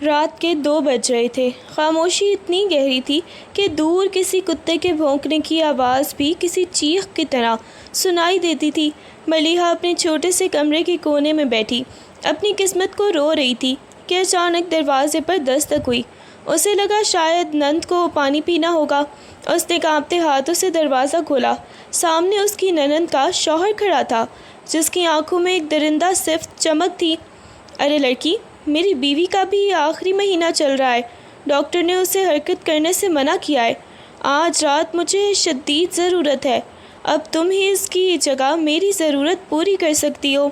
رات کے 2 بج رہے تھے۔ خاموشی اتنی گہری تھی کہ دور کسی کتے کے بھونکنے کی آواز بھی کسی چیخ کی طرح سنائی دیتی تھی۔ ملیحہ اپنے چھوٹے سے کمرے کے کونے میں بیٹھی اپنی قسمت کو رو رہی تھی کہ اچانک دروازے پر دستک ہوئی۔ اسے لگا شاید نند کو پانی پینا ہوگا۔ اس نے کانپتے ہاتھوں سے دروازہ کھولا۔ سامنے اس کی نند کا شوہر کھڑا تھا، جس کی آنکھوں میں ایک درندہ صفت چمک تھی۔ ارے لڑکی، میری بیوی کا بھی آخری مہینہ چل رہا ہے۔ ڈاکٹر نے اسے حرکت کرنے سے منع کیا ہے۔ آج رات مجھے شدید ضرورت ہے۔ اب تم ہی اس کی جگہ میری ضرورت پوری کر سکتی ہو۔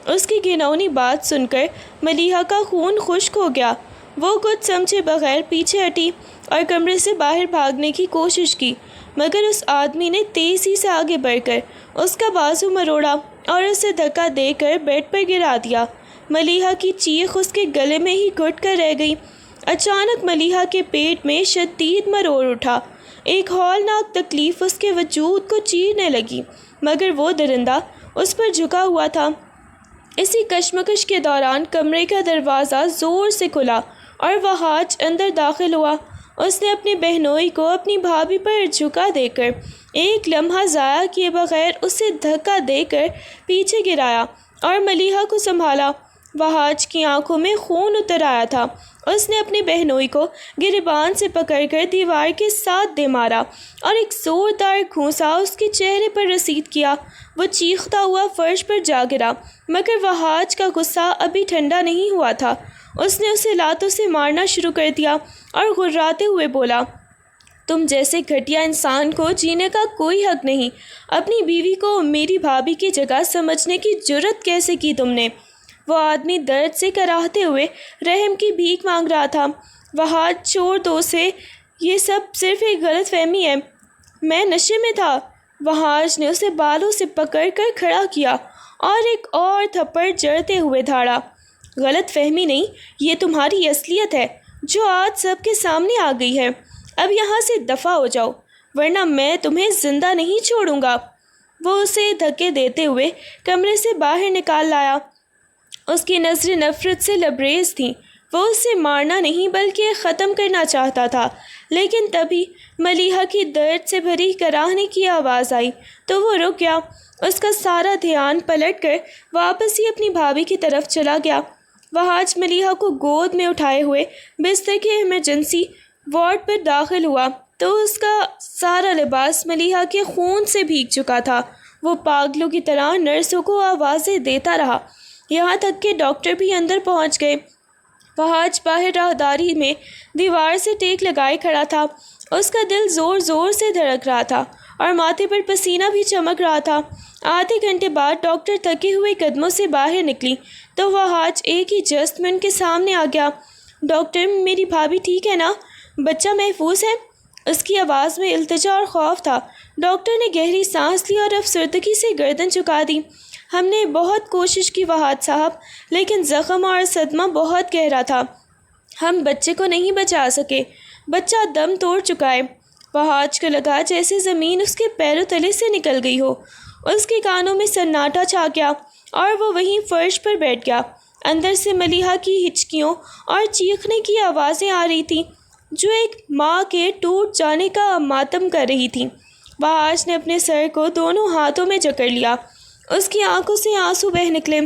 اس کی گھناؤنی بات سن کر ملیحہ کا خون خشک ہو گیا۔ وہ کچھ سمجھے بغیر پیچھے ہٹی اور کمرے سے باہر بھاگنے کی کوشش کی، مگر اس آدمی نے تیزی سے آگے بڑھ کر اس کا بازو مروڑا اور اسے دھکا دے کر بیڈ پر گرا دیا۔ ملیحہ کی چیخ اس کے گلے میں ہی گھٹ کر رہ گئی۔ اچانک ملیحہ کے پیٹ میں شدید مروڑ اٹھا۔ ایک ہولناک تکلیف اس کے وجود کو چیرنے لگی، مگر وہ درندہ اس پر جھکا ہوا تھا۔ اسی کشمکش کے دوران کمرے کا دروازہ زور سے کھلا اور وہاج اندر داخل ہوا۔ اس نے اپنی بہنوئی کو اپنی بھابھی پر جھکا دے کر ایک لمحہ ضائع کیے بغیر اسے دھکا دے کر پیچھے گرایا اور ملیحہ کو سنبھالا۔ وہاج کی آنکھوں میں خون اتر آیا تھا۔ اس نے اپنی بہنوئی کو گریبان سے پکڑ کر دیوار کے ساتھ دے مارا اور ایک زوردار گھونسا اس کے چہرے پر رسید کیا۔ وہ چیختا ہوا فرش پر جا گرا، مگر وہاج کا غصہ ابھی ٹھنڈا نہیں ہوا تھا۔ اس نے اسے لاتوں سے مارنا شروع کر دیا اور غراتے ہوئے بولا، تم جیسے گھٹیا انسان کو جینے کا کوئی حق نہیں۔ اپنی بیوی کو میری بھابھی کی جگہ سمجھنے کی جرت کیسے کی تم نے؟ وہ آدمی درد سے کراہتے ہوئے رحم کی بھیک مانگ رہا تھا۔ وہاج چھوڑ دو اسے، یہ سب صرف ایک غلط فہمی ہے۔ میں نشے میں تھا۔ وہاج نے اسے بالوں سے پکڑ کر کھڑا کیا اور ایک اور تھپڑ جڑتے ہوئے دھاڑا۔ غلط فہمی نہیں، یہ تمہاری اصلیت ہے جو آج سب کے سامنے آ گئی ہے۔ اب یہاں سے دفع ہو جاؤ، ورنہ میں تمہیں زندہ نہیں چھوڑوں گا۔ وہ اسے دھکے دیتے ہوئے کمرے سے باہر نکال لایا۔ اس کی نظریں نفرت سے لبریز تھیں۔ وہ اسے مارنا نہیں بلکہ ختم کرنا چاہتا تھا، لیکن تبھی ملیحہ کی درد سے بھری کراہنے کی آواز آئی تو وہ رک گیا۔ اس کا سارا دھیان پلٹ کر واپس ہی اپنی بھابھی کی طرف چلا گیا۔ وہاج ملیحہ کو گود میں اٹھائے ہوئے بستر کے ایمرجنسی وارڈ پر داخل ہوا تو اس کا سارا لباس ملیحہ کے خون سے بھیگ چکا تھا۔ وہ پاگلوں کی طرح نرسوں کو آوازیں دیتا رہا، یہاں تک کہ ڈاکٹر بھی اندر پہنچ گئے۔ وہاج باہر راہداری میں دیوار سے ٹیک لگائے کھڑا تھا۔ اس کا دل زور زور سے دھڑک رہا تھا اور ماتھے پر پسینہ بھی چمک رہا تھا۔ آدھے گھنٹے بعد ڈاکٹر تھکے ہوئے قدموں سے باہر نکلی تو وہاج ایک ہی جست میں ان کے سامنے آ گیا۔ ڈاکٹر، میری بھابھی ٹھیک ہے نا؟ بچہ محفوظ ہے؟ اس کی آواز میں التجا اور خوف تھا۔ ڈاکٹر نے گہری سانس لی اور افسردگی سے گردن جھکا دی۔ ہم نے بہت کوشش کی وہاج صاحب، لیکن زخم اور صدمہ بہت گہرا تھا۔ ہم بچے کو نہیں بچا سکے۔ بچہ دم توڑ چکا ہے۔ وہاج کو لگا جیسے زمین اس کے پیروں تلے سے نکل گئی ہو۔ اس کے کانوں میں سناٹا چھا گیا اور وہ وہیں فرش پر بیٹھ گیا۔ اندر سے ملیحہ کی ہچکیوں اور چیخنے کی آوازیں آ رہی تھیں جو ایک ماں کے ٹوٹ جانے کا ماتم کر رہی تھیں۔ وہاج نے اپنے سر کو دونوں ہاتھوں میں جکڑ لیا۔ اس کی آنکھوں سے آنسو بہہ نکلے۔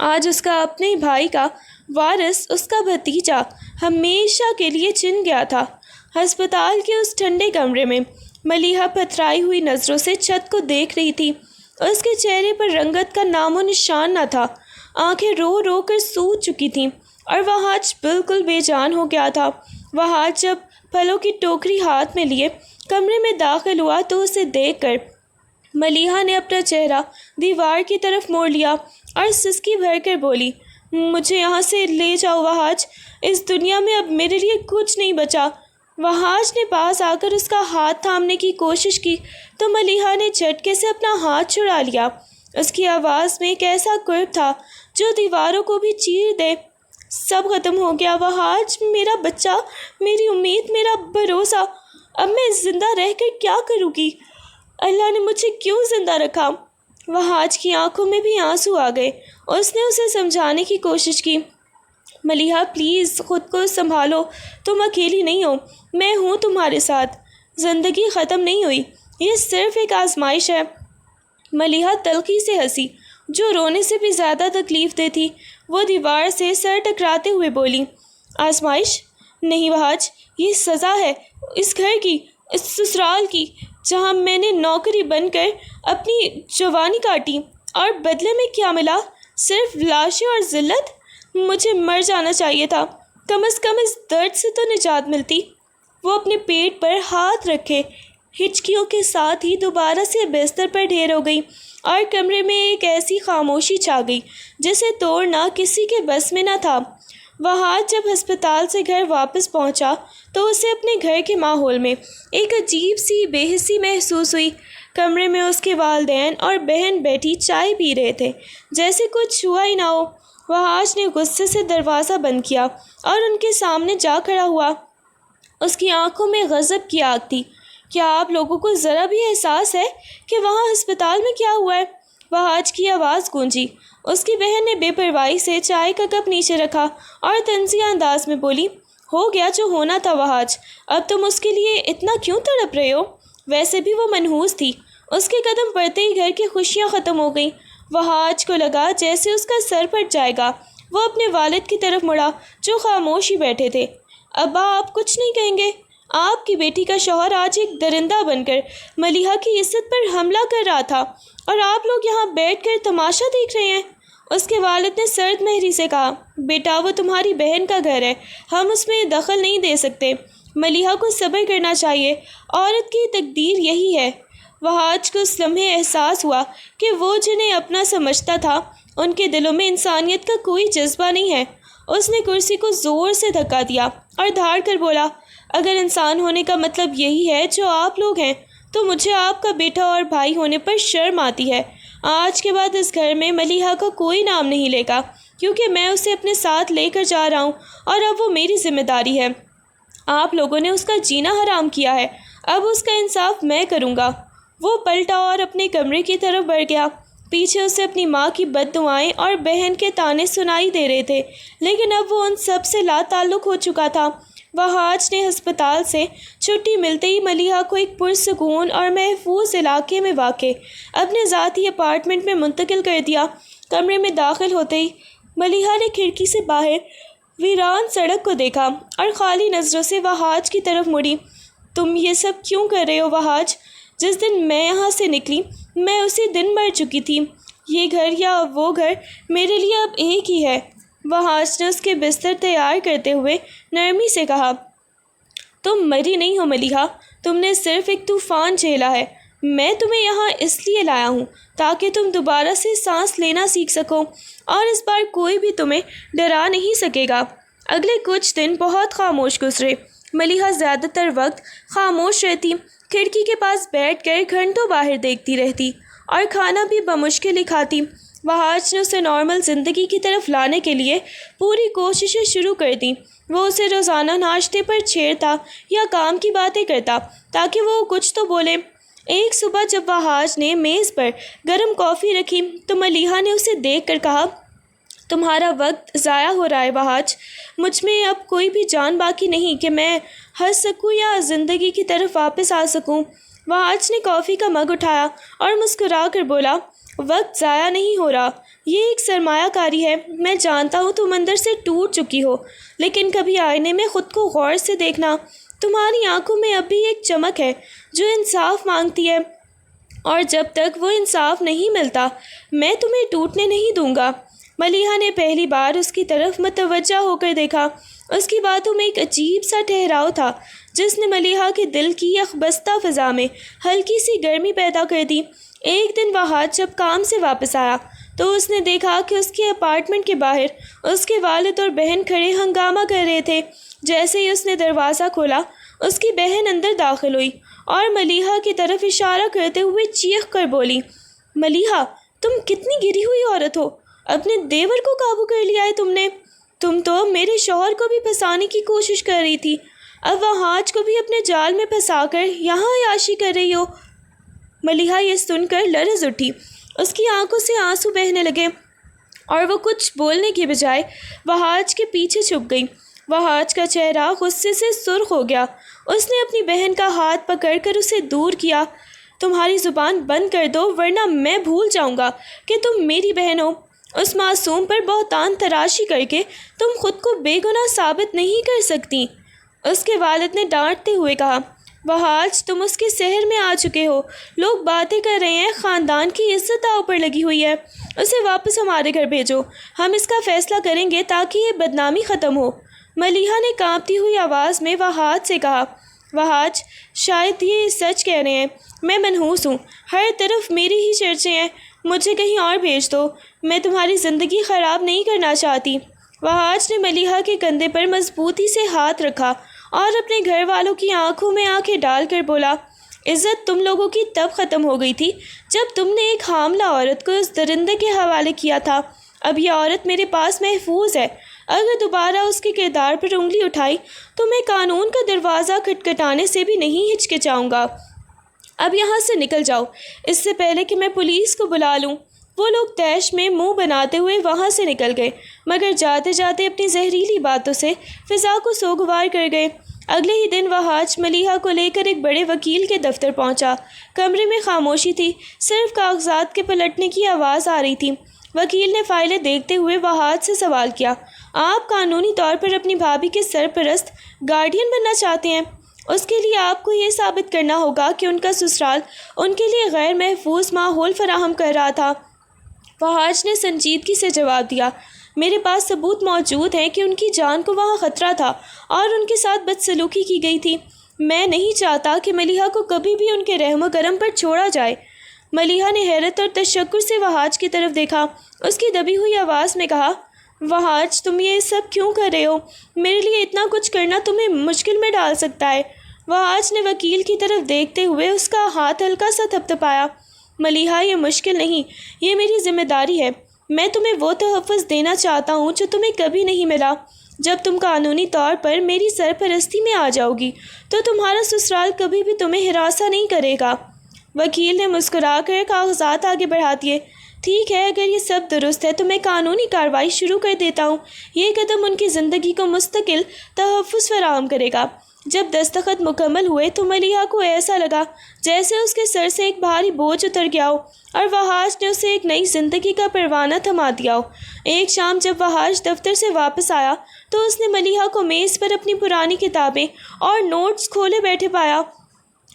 آج اس کا اپنے بھائی کا وارث، اس کا بھتیجا، ہمیشہ کے لیے چن گیا تھا۔ ہسپتال کے اس ٹھنڈے کمرے میں ملیحہ پتھرائی ہوئی نظروں سے چھت کو دیکھ رہی تھی۔ اس کے چہرے پر رنگت کا نام و نشان نہ تھا۔ آنکھیں رو رو کر سوج چکی تھیں اور وہاج بالکل بے جان ہو گیا تھا۔ وہاج جب پھلوں کی ٹوکری ہاتھ میں لیے کمرے میں داخل ہوا تو اسے دیکھ کر ملیحہ نے اپنا چہرہ دیوار کی طرف موڑ لیا اور سسکی بھر کر بولی، مجھے یہاں سے لے جاؤ وہاج، اس دنیا میں اب میرے لیے کچھ نہیں بچا۔ وہاج نے پاس آ کر اس کا ہاتھ تھامنے کی کوشش کی تو ملیحہ نے جھٹکے سے اپنا ہاتھ چھڑا لیا۔ اس کی آواز میں ایک ایسا کرب تھا جو دیواروں کو بھی چیر دے۔ سب ختم ہو گیا وہاج، میرا بچہ، میری امید، میرا بھروسہ، اب میں زندہ رہ کر کیا کروں گی؟ اللہ نے مجھے کیوں زندہ رکھا؟ وہاج کی آنکھوں میں بھی آنسو آ گئے۔ اس نے اسے سمجھانے کی کوشش کی، ملیحہ پلیز خود کو سنبھالو، تم اکیلی نہیں ہو، میں ہوں تمہارے ساتھ، زندگی ختم نہیں ہوئی، یہ صرف ایک آزمائش ہے۔ ملیحہ تلخی سے ہنسی جو رونے سے بھی زیادہ تکلیف دہ تھی۔ وہ دیوار سے سر ٹکراتے ہوئے بولی، آزمائش نہیں وہاج، یہ سزا ہے اس گھر کی، اس سسرال کی، جہاں میں نے نوکری بن کر اپنی جوانی کاٹی، اور بدلے میں کیا ملا؟ صرف لاشیں اور ذلت۔ مجھے مر جانا چاہیے تھا، کم از کم اس درد سے تو نجات ملتی۔ وہ اپنے پیٹ پر ہاتھ رکھے ہچکیوں کے ساتھ ہی دوبارہ سے بستر پر ڈھیر ہو گئی، اور کمرے میں ایک ایسی خاموشی چھا گئی جسے توڑنا کسی کے بس میں نہ تھا۔ وہاج جب ہسپتال سے گھر واپس پہنچا تو اسے اپنے گھر کے ماحول میں ایک عجیب سی بے حسی محسوس ہوئی۔ کمرے میں اس کے والدین اور بہن بیٹھی چائے پی رہے تھے جیسے کچھ ہوا ہی نہ ہو۔ وہاج نے غصے سے دروازہ بند کیا اور ان کے سامنے جا کھڑا ہوا۔ اس کی آنکھوں میں غضب کی آگ تھی۔ کیا آپ لوگوں کو ذرا بھی احساس ہے کہ وہاں ہسپتال میں کیا ہوا ہے؟ وہاج کی آواز گونجی۔ اس کی بہن نے بے پرواہی سے چائے کا کپ نیچے رکھا اور طنزیہ انداز میں بولی، ہو گیا جو ہونا تھا وہاج، اب تم اس کے لیے اتنا کیوں تڑپ رہے ہو؟ ویسے بھی وہ منحوس تھی۔ اس کے قدم پڑتے ہی گھر کی خوشیاں ختم ہو گئیں۔ وہاج کو لگا جیسے اس کا سر پھٹ جائے گا۔ وہ اپنے والد کی طرف مڑا جو خاموش ہی بیٹھے تھے۔ ابا آپ کچھ نہیں کہیں گے؟ آپ کی بیٹی کا شوہر آج ایک درندہ بن کر ملیحہ کی عزت پر حملہ کر رہا تھا، اور آپ لوگ یہاں بیٹھ کر تماشا دیکھ رہے ہیں۔ اس کے والد نے سرد مہری سے کہا، بیٹا وہ تمہاری بہن کا گھر ہے، ہم اس میں دخل نہیں دے سکتے۔ ملیحہ کو صبر کرنا چاہیے، عورت کی تقدیر یہی ہے۔ وہاج کو اس لمحے احساس ہوا کہ وہ جنہیں اپنا سمجھتا تھا ان کے دلوں میں انسانیت کا کوئی جذبہ نہیں ہے۔ اس نے کرسی کو زور سے دھکا دیا اور دھاڑ کر بولا، اگر انسان ہونے کا مطلب یہی ہے جو آپ لوگ ہیں تو مجھے آپ کا بیٹا اور بھائی ہونے پر شرم آتی ہے۔ آج کے بعد اس گھر میں ملیحہ کا کوئی نام نہیں لے گا، کیونکہ میں اسے اپنے ساتھ لے کر جا رہا ہوں اور اب وہ میری ذمہ داری ہے۔ آپ لوگوں نے اس کا جینا حرام کیا ہے، اب اس کا انصاف میں کروں گا۔ وہ پلٹا اور اپنے کمرے کی طرف بڑھ گیا۔ پیچھے اسے اپنی ماں کی بد دعائیں اور بہن کے طعنے سنائی دے رہے تھے، لیکن اب وہ ان سب سے لا تعلق ہو چکا تھا۔ وہاج نے ہسپتال سے چھٹی ملتے ہی ملیحہ کو ایک پرسکون اور محفوظ علاقے میں واقع اپنے ذاتی اپارٹمنٹ میں منتقل کر دیا۔ کمرے میں داخل ہوتے ہی ملیحہ نے کھڑکی سے باہر ویران سڑک کو دیکھا اور خالی نظروں سے وہاج کی طرف مڑی۔ تم یہ سب کیوں کر رہے ہو وہاج؟ جس دن میں یہاں سے نکلی میں اسی دن مر چکی تھی۔ یہ گھر یا وہ گھر میرے لیے اب ایک ہی ہے۔ وہاج نے اس کے بستر تیار کرتے ہوئے نرمی سے کہا، تم مری نہیں ہو ملیحہ، تم نے صرف ایک طوفان جھیلا ہے۔ میں تمہیں یہاں اس لیے لایا ہوں تاکہ تم دوبارہ سے سانس لینا سیکھ سکو، اور اس بار کوئی بھی تمہیں ڈرا نہیں سکے گا۔ اگلے کچھ دن بہت خاموش گزرے۔ ملیحہ زیادہ تر وقت خاموش رہتی، کھڑکی کے پاس بیٹھ کر گھنٹوں باہر دیکھتی رہتی اور کھانا بھی بمشکل ہی کھاتی۔ وہاج نے اسے نارمل زندگی کی طرف لانے کے لیے پوری کوششیں شروع کر دیں۔ وہ اسے روزانہ ناشتے پر چھیڑتا یا کام کی باتیں کرتا تاکہ وہ کچھ تو بولے۔ ایک صبح جب وہاج نے میز پر گرم کافی رکھی تو ملیحہ نے اسے دیکھ کر کہا، تمہارا وقت ضائع ہو رہا ہے وہاج، مجھ میں اب کوئی بھی جان باقی نہیں کہ میں ہنس سکوں یا زندگی کی طرف واپس آ سکوں۔ وہاج نے کافی کا مگ اٹھایا اور مسکرا کر بولا، وقت ضائع نہیں ہو رہا، یہ ایک سرمایہ کاری ہے۔ میں جانتا ہوں تم اندر سے ٹوٹ چکی ہو، لیکن کبھی آئینے میں خود کو غور سے دیکھنا، تمہاری آنکھوں میں اب بھی ایک چمک ہے جو انصاف مانگتی ہے، اور جب تک وہ انصاف نہیں ملتا میں تمہیں ٹوٹنے نہیں دوں گا۔ ملیحہ نے پہلی بار اس کی طرف متوجہ ہو کر دیکھا۔ اس کی باتوں میں ایک عجیب سا ٹھہراؤ تھا جس نے ملیحہ کے دل کی یخبستہ فضا میں ہلکی سی گرمی پیدا کر دی۔ ایک دن وہاج جب کام سے واپس آیا تو اس نے دیکھا کہ اس کے اپارٹمنٹ کے باہر اس کے والد اور بہن کھڑے ہنگامہ کر رہے تھے۔ جیسے ہی اس نے دروازہ کھولا اس کی بہن اندر داخل ہوئی اور ملیحہ کی طرف اشارہ کرتے ہوئے چیخ کر بولی، ملیحہ تم کتنی گری ہوئی عورت ہو، اپنے دیور کو قابو کر لیا ہے تم نے؟ تم تو میرے شوہر کو بھی پھنسانے کی کوشش کر رہی تھی، اب وہاج کو بھی اپنے جال میں پھنسا کر یہاں عیاشی کر رہی ہو۔ ملیحہ یہ سن کر لرز اٹھی، اس کی آنکھوں سے آنسو بہنے لگے۔ اور وہ کچھ بولنے کے بجائے وہاج کے پیچھے چھپ گئی۔ وہاج کا چہرہ غصے سے سرخ ہو گیا۔ اس نے اپنی بہن کا ہاتھ پکڑ کر اسے دور کیا۔ تمہاری زبان بند کر دو ورنہ میں بھول جاؤں گا کہ تم میری بہن ہو۔ اس معصوم پر بہتان تراشی کر کے تم خود کو بے گناہ ثابت نہیں کر سکتی، اس کے والد نے ڈانٹتے ہوئے کہا۔ وہاج تم اس کے شہر میں آ چکے ہو، لوگ باتیں کر رہے ہیں، خاندان کی عزت داؤ پر لگی ہوئی ہے، اسے واپس ہمارے گھر بھیجو، ہم اس کا فیصلہ کریں گے تاکہ یہ بدنامی ختم ہو۔ ملیحہ نے کانپتی ہوئی آواز میں وہاج سے کہا۔ وہاج شاید یہ سچ کہہ رہے ہیں، میں منحوس ہوں، ہر طرف میری ہی چرچے ہیں، مجھے کہیں اور بھیج دو، میں تمہاری زندگی خراب نہیں کرنا چاہتی۔ وہاج نے ملیحہ کے کندھے پر مضبوطی سے ہاتھ رکھا اور اپنے گھر والوں کی آنکھوں میں آنکھیں ڈال کر بولا، عزت تم لوگوں کی تب ختم ہو گئی تھی جب تم نے ایک حاملہ عورت کو اس درندے کے حوالے کیا تھا۔ اب یہ عورت میرے پاس محفوظ ہے، اگر دوبارہ اس کے کردار پر انگلی اٹھائی تو میں قانون کا دروازہ کھٹکھٹانے سے بھی نہیں ہچکچاؤں گا۔ اب یہاں سے نکل جاؤ اس سے پہلے کہ میں پولیس کو بلا لوں۔ وہ لوگ طیش میں منہ بناتے ہوئے وہاں سے نکل گئے، مگر جاتے جاتے اپنی زہریلی باتوں سے فضا کو سوگوار کر گئے۔ اگلے ہی دن وہاج ملیحہ کو لے کر ایک بڑے وکیل کے دفتر پہنچا۔ کمرے میں خاموشی تھی، صرف کاغذات کے پلٹنے کی آواز آ رہی تھی۔ وکیل نے فائلیں دیکھتے ہوئے وہاج سے سوال کیا، آپ قانونی طور پر اپنی بھابھی کے سرپرست گارڈین بننا چاہتے ہیں؟ اس کے لیے آپ کو یہ ثابت کرنا ہوگا کہ ان کا سسرال ان کے لیے غیر محفوظ ماحول فراہم کر رہا تھا۔ وہاج نے سنجیدگی سے جواب دیا، میرے پاس ثبوت موجود ہیں کہ ان کی جان کو وہاں خطرہ تھا اور ان کے ساتھ بدسلوکی کی گئی تھی۔ میں نہیں چاہتا کہ ملیحہ کو کبھی بھی ان کے رحم و کرم پر چھوڑا جائے۔ ملیحہ نے حیرت اور تشکر سے وہاج کی طرف دیکھا، اس کی دبی ہوئی آواز میں کہا، وہاج تم یہ سب کیوں کر رہے ہو؟ میرے لیے اتنا کچھ کرنا تمہیں مشکل میں ڈال سکتا ہے۔ وہاج نے وکیل کی طرف دیکھتے ہوئے اس کا ہاتھ ہلکا سا تھپتھپایا۔ ملیحہ یہ مشکل نہیں، یہ میری ذمہ داری ہے۔ میں تمہیں وہ تحفظ دینا چاہتا ہوں جو تمہیں کبھی نہیں ملا۔ جب تم قانونی طور پر میری سرپرستی میں آ جاؤ گی تو تمہارا سسرال کبھی بھی تمہیں ہراساں نہیں کرے گا۔ وکیل نے مسکرا کر کاغذات آگے بڑھا دیے۔ ٹھیک ہے، اگر یہ سب درست ہے تو میں قانونی کارروائی شروع کر دیتا ہوں۔ یہ قدم ان کی زندگی کو مستقل تحفظ فراہم کرے گا۔ جب دستخط مکمل ہوئے تو ملیحہ کو ایسا لگا جیسے اس کے سر سے ایک بھاری بوجھ اتر گیا ہو اور وہاج نے اسے ایک نئی زندگی کا پروانہ تھما دیا ہو۔ ایک شام جب وہاج دفتر سے واپس آیا تو اس نے ملیحہ کو میز پر اپنی پرانی کتابیں اور نوٹس کھولے بیٹھے پایا۔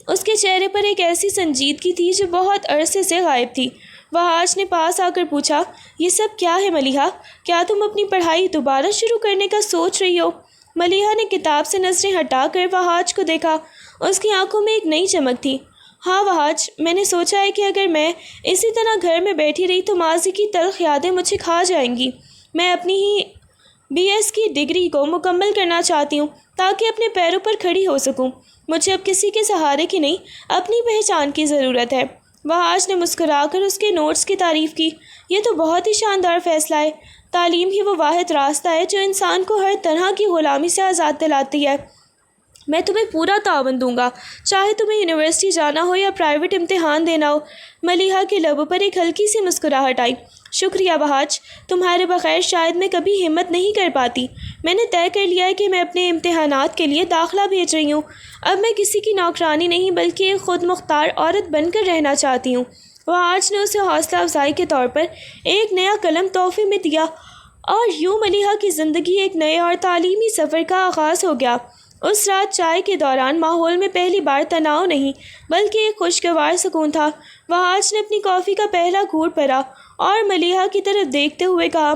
اس کے چہرے پر ایک ایسی سنجیدگی تھی جو بہت عرصے سے غائب تھی۔ وہاج نے پاس آ کر پوچھا، یہ سب کیا ہے ملیحہ؟ کیا تم اپنی پڑھائی دوبارہ شروع کرنے کا سوچ رہی ہو؟ ملیحہ نے کتاب سے نظریں ہٹا کر وہاج کو دیکھا۔ اس کی آنکھوں میں ایک نئی چمک تھی۔ ہاں وہاج، میں نے سوچا ہے کہ اگر میں اسی طرح گھر میں بیٹھی رہی تو ماضی کی تلخ یادیں مجھے کھا جائیں گی۔ میں اپنی ہی BS کی ڈگری کو مکمل کرنا چاہتی ہوں تاکہ اپنے پیروں پر کھڑی ہو سکوں۔ مجھے اب کسی کے سہارے کی نہیں، اپنی پہچان کی ضرورت ہے۔ وہاج نے مسکرا کر اس کے نوٹس کی تعریف کی۔ یہ تو بہت ہی شاندار فیصلہ ہے۔ تعلیم ہی وہ واحد راستہ ہے جو انسان کو ہر طرح کی غلامی سے آزاد دلاتی ہے۔ میں تمہیں پورا تعاون دوں گا، چاہے تمہیں یونیورسٹی جانا ہو یا پرائیویٹ امتحان دینا ہو۔ ملیحہ کے لبوں پر ایک ہلکی سی مسکراہٹ آئی۔ شکریہ وہاج، تمہارے بغیر شاید میں کبھی ہمت نہیں کر پاتی۔ میں نے طے کر لیا ہے کہ میں اپنے امتحانات کے لیے داخلہ بھیج رہی ہوں۔ اب میں کسی کی نوکرانی نہیں بلکہ ایک خود مختار عورت بن کر رہنا چاہتی ہوں۔ وہاج نے اسے حوصلہ افزائی کے طور پر ایک نیا قلم تحفے میں دیا اور یوں ملیحہ کی زندگی ایک نئے اور تعلیمی سفر کا آغاز ہو گیا۔ اس رات چائے کے دوران ماحول میں پہلی بار تناؤ نہیں بلکہ ایک خوشگوار سکون تھا۔ وہاج نے اپنی کافی کا پہلا گھونٹ بھرا اور ملیحہ کی طرف دیکھتے ہوئے کہا،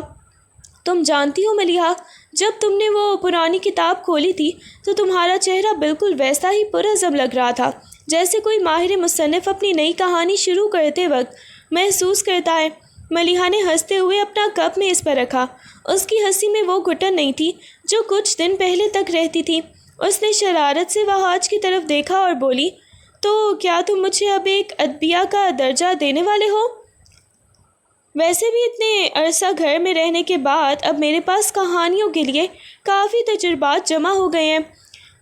تم جانتی ہو ملیحہ، جب تم نے وہ پرانی کتاب کھولی تھی تو تمہارا چہرہ بالکل ویسا ہی پرعزم لگ رہا تھا جیسے کوئی ماہر مصنف اپنی نئی کہانی شروع کرتے وقت محسوس کرتا ہے۔ ملیحہ نے ہنستے ہوئے اپنا کپ میز پر رکھا۔ اس کی ہنسی میں وہ گھٹن نہیں تھی جو کچھ دن پہلے تک رہتی تھی۔ اس نے شرارت سے وہاج کی طرف دیکھا اور بولی، تو کیا تم مجھے اب ایک ادیبہ کا درجہ دینے والے ہو؟ ویسے بھی اتنے عرصہ گھر میں رہنے کے بعد اب میرے پاس کہانیوں کے لیے کافی تجربات جمع ہو گئے ہیں۔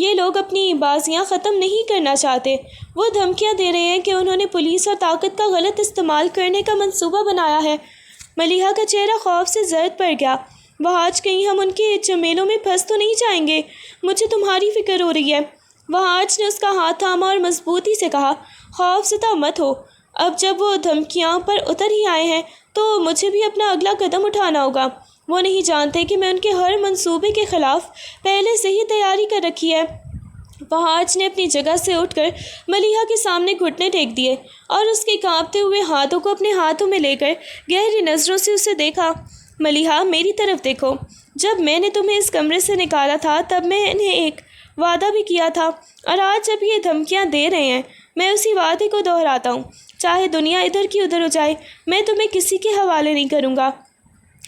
یہ لوگ اپنی بازیاں ختم نہیں کرنا چاہتے۔ وہ دھمکیاں دے رہے ہیں کہ انہوں نے پولیس اور طاقت کا غلط استعمال کرنے کا منصوبہ بنایا ہے۔ ملیحہ کا چہرہ خوف سے زرد پڑ گیا۔ وہاج کہیں ہم ان کے چمیلوں میں پھنس تو نہیں جائیں گے؟ مجھے تمہاری فکر ہو رہی ہے۔ وہاج نے اس کا ہاتھ تھاما اور مضبوطی سے کہا، خوف زدہ مت ہو۔ اب جب وہ دھمکیاں پر اتر ہی آئے ہیں تو مجھے بھی اپنا اگلا قدم اٹھانا ہوگا۔ وہ نہیں جانتے کہ میں ان کے ہر منصوبے کے خلاف پہلے سے ہی تیاری کر رکھی ہے۔ وہاج نے اپنی جگہ سے اٹھ کر ملیحہ کے سامنے گھٹنے ٹیک دیے اور اس کے کانپتے ہوئے ہاتھوں کو اپنے ہاتھوں میں لے کر گہری نظروں سے اسے دیکھا۔ ملیحہ، میری طرف دیکھو۔ جب میں نے تمہیں اس کمرے سے نکالا تھا تب میں نے ایک وعدہ بھی کیا تھا، اور آج جب یہ دھمکیاں دے رہے ہیں میں اسی وعدے کو دہراتا ہوں۔ چاہے دنیا ادھر کی ادھر ہو جائے، میں تمہیں کسی کے حوالے نہیں کروں گا۔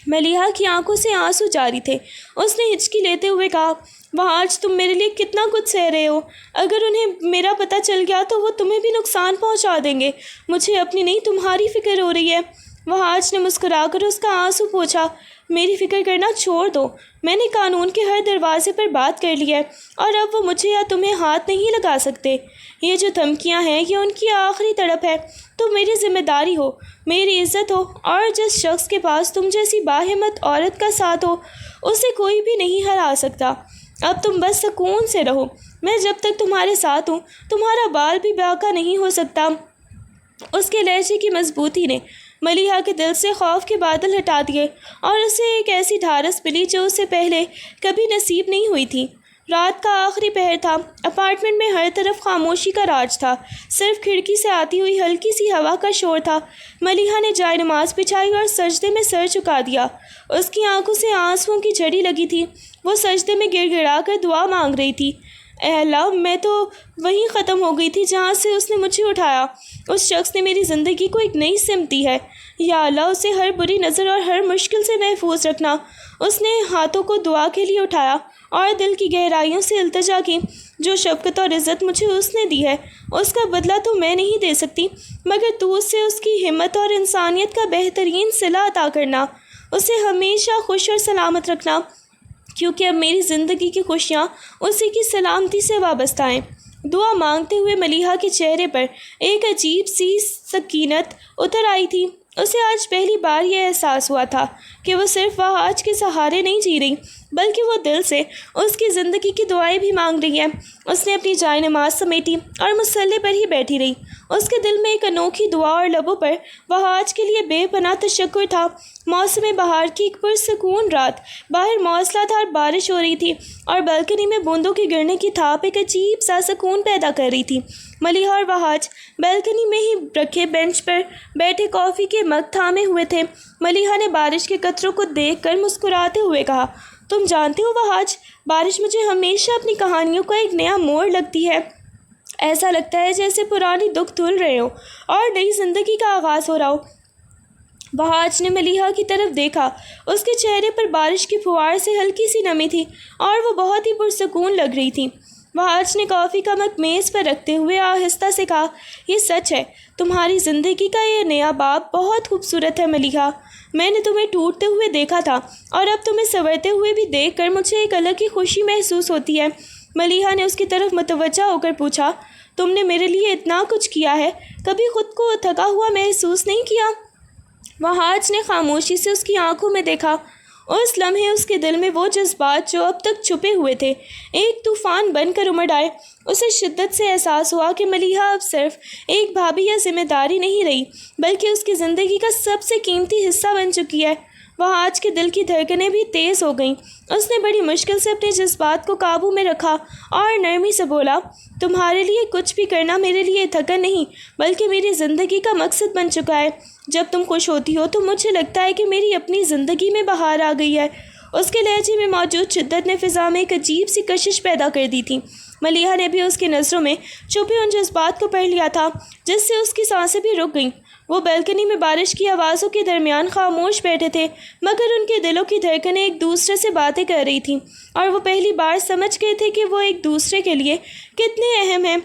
ملیحہ کی آنکھوں سے آنسو جاری تھے۔ اس نے ہچکی لیتے ہوئے کہا، وہاج تم میرے لیے کتنا کچھ سہ رہے ہو۔ اگر انہیں میرا پتہ چل گیا تو وہ تمہیں بھی نقصان پہنچا دیں گے۔ مجھے اپنی نہیں تمہاری فکر ہو رہی ہے۔ وہاج نے مسکرا کر اس کا آنسو پوچھا، میری فکر کرنا چھوڑ دو۔ میں نے قانون کے ہر دروازے پر بات کر لی ہے اور اب وہ مجھے یا تمہیں ہاتھ نہیں لگا سکتے۔ یہ جو دھمکیاں ہیں یہ ان کی آخری تڑپ ہے۔ تم میری ذمہ داری ہو، میری عزت ہو، اور جس شخص کے پاس تم جیسی باہمت عورت کا ساتھ ہو اسے کوئی بھی نہیں ہرا سکتا۔ اب تم بس سکون سے رہو۔ میں جب تک تمہارے ساتھ ہوں تمہارا بال بھی باقا نہیں ہو سکتا۔ اس کے لہجے کی مضبوطی نے ملیحہ کے دل سے خوف کے بادل ہٹا دیے اور اسے ایک ایسی ڈھارس ملی جو اسے پہلے کبھی نصیب نہیں ہوئی تھی۔ رات کا آخری پہر تھا۔ اپارٹمنٹ میں ہر طرف خاموشی کا راج تھا۔ صرف کھڑکی سے آتی ہوئی ہلکی سی ہوا کا شور تھا۔ ملیحہ نے جائے نماز بچھائی اور سجدے میں سر جھکا دیا۔ اس کی آنکھوں سے آنسوؤں کی جھڑی لگی تھی۔ وہ سجدے میں گڑ گڑا کر دعا مانگ رہی تھی، اے اللہ، میں تو وہیں ختم ہو گئی تھی جہاں سے اس نے مجھے اٹھایا۔ اس شخص نے میری زندگی کو ایک نئی سمت دی ہے۔ یا اللہ، اسے ہر بری نظر اور ہر مشکل سے محفوظ رکھنا۔ اس نے ہاتھوں کو دعا کے لیے اٹھایا اور دل کی گہرائیوں سے التجا کی، جو شفقت اور عزت مجھے اس نے دی ہے اس کا بدلہ تو میں نہیں دے سکتی، مگر تو اس سے اس کی ہمت اور انسانیت کا بہترین صلہ عطا کرنا، اسے ہمیشہ خوش اور سلامت رکھنا، کیونکہ اب میری زندگی کی خوشیاں اسی کی سلامتی سے وابستہ ہیں۔ دعا مانگتے ہوئے ملیحہ کے چہرے پر ایک عجیب سی سکینت اتر آئی تھی۔ اسے آج پہلی بار یہ احساس ہوا تھا کہ وہ صرف وہاج کے سہارے نہیں جی رہی، بلکہ وہ دل سے اس کی زندگی کی دعائیں بھی مانگ رہی ہے۔ اس نے اپنی جائے نماز سمیٹی اور مصلی پر ہی بیٹھی رہی۔ اس کے دل میں ایک انوکھی دعا اور لبوں پر وہاج کے لیے بے پناہ تشکر تھا۔ موسم بہار کی ایک پرسکون رات، باہر موسلا دھار بارش ہو رہی تھی اور بالکنی میں بوندوں کے گرنے کی تھاپ ایک عجیب سا سکون پیدا کر رہی تھی۔ ملیحہ اور وہاج بالکنی میں ہی رکھے بینچ پر بیٹھے کافی کے مگ تھامے ہوئے تھے۔ ملیحہ نے بارش کے قطروں کو دیکھ کر مسکراتے ہوئے کہا، تم جانتے ہو وہاج، بارش مجھے ہمیشہ اپنی کہانیوں کا ایک نیا موڑ لگتی ہے۔ ایسا لگتا ہے جیسے پرانی دکھ دھل رہے ہوں اور نئی زندگی کا آغاز ہو رہا ہو۔ وہاج نے ملیحہ کی طرف دیکھا۔ اس کے چہرے پر بارش کی فوار سے ہلکی سی نمی تھی اور وہ بہت ہی پرسکون لگ رہی تھی۔ وہاج نے کافی کا مگ میز پر رکھتے ہوئے آہستہ سے کہا، یہ سچ ہے، تمہاری زندگی کا یہ نیا باب بہت خوبصورت ہے ملیحہ۔ میں نے تمہیں ٹوٹتے ہوئے دیکھا تھا اور اب تمہیں سنورتے ہوئے بھی دیکھ کر مجھے ایک الگ ہی خوشی محسوس ہوتی ہے۔ ملیحہ نے اس کی طرف متوجہ ہو کر پوچھا، تم نے میرے لیے اتنا کچھ کیا ہے، کبھی خود کو تھکا ہوا محسوس نہیں کیا؟ وہاج نے خاموشی سے اس کی آنکھوں میں دیکھا۔ اس لمحے اس کے دل میں وہ جذبات جو اب تک چھپے ہوئے تھے ایک طوفان بن کر امڑ آئے۔ اسے شدت سے احساس ہوا کہ ملیحہ اب صرف ایک بھابھی یا ذمہ داری نہیں رہی، بلکہ اس کی زندگی کا سب سے قیمتی حصہ بن چکی ہے۔ وہاج کے دل کی دھڑکنیں بھی تیز ہو گئیں۔ اس نے بڑی مشکل سے اپنے جذبات کو قابو میں رکھا اور نرمی سے بولا، تمہارے لیے کچھ بھی کرنا میرے لیے تھکن نہیں بلکہ میری زندگی کا مقصد بن چکا ہے۔ جب تم خوش ہوتی ہو تو مجھے لگتا ہے کہ میری اپنی زندگی میں بہار آ گئی ہے۔ اس کے لہجے میں موجود شدت نے فضا میں ایک عجیب سی کشش پیدا کر دی تھی۔ ملیحہ نے بھی اس کی نظروں میں چھپے ان جذبات کو پڑھ لیا تھا جس سے اس کی سانسیں بھی رک گئیں۔ وہ بالکنی میں بارش کی آوازوں کے درمیان خاموش بیٹھے تھے، مگر ان کے دلوں کی دھڑکنیں ایک دوسرے سے باتیں کر رہی تھیں اور وہ پہلی بار سمجھ گئے تھے کہ وہ ایک دوسرے کے لیے کتنے اہم ہیں۔